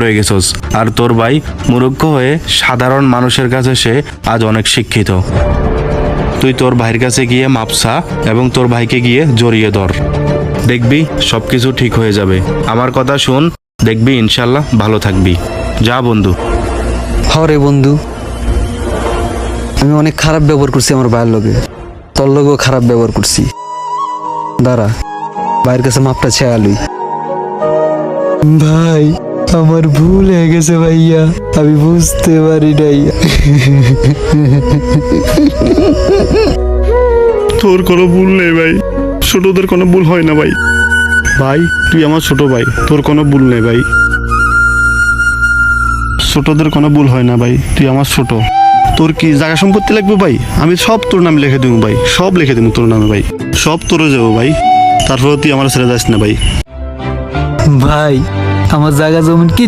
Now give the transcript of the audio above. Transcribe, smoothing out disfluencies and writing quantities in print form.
রয়ে গেছস। আর তোর ভাই মূর্খ হয়ে সাধারণ মানুষের কাছে সে আজ অনেক শিক্ষিত। তুই তোর ভাইয়ের কাছে গিয়ে মাপসা এবং তোর ভাইকে গিয়ে জড়িয়ে ধর, দেখবি সবকিছু ঠিক হয়ে যাবে। আমার কথা শুন, দেখবি ইনশাল্লাহ ভালো থাকবি। যা বন্ধু। হরে বন্ধু, আমি অনেক খারাপ ব্যবহার করছি আমার ভাইয়ের লগে, তোর লগেও খারাপ ব্যবহার করছি। দাঁড়া, ভাইয়ের কাছে মাপটা চেয়ে আলুই। ভাই, আমার ভুল হয়ে গেছে ভাইয়া, আমি বুঝতে পারি নাই। তোর কোনো ভুল নেই ভাই, ছোটদের কোনো ভুল হয় না ভাই। ভাই তুই আমার ছোট ভাই, তোর কোনো ভুল নেই ভাই। ছোটদের কোনো ভুল হয় না ভাই, তুই আমার ছোট। তোর কি জায়গা সম্পত্তি লাগবে ভাই? আমি সব তোর নামে লিখে দেবো ভাই, সব লিখে দেবো তোর নামে ভাই, সব তোরে যাবো ভাই। তারপরে তুই আমার ছেড়ে যাস না ভাই। ভাই, আমার জায়গা জমিন কি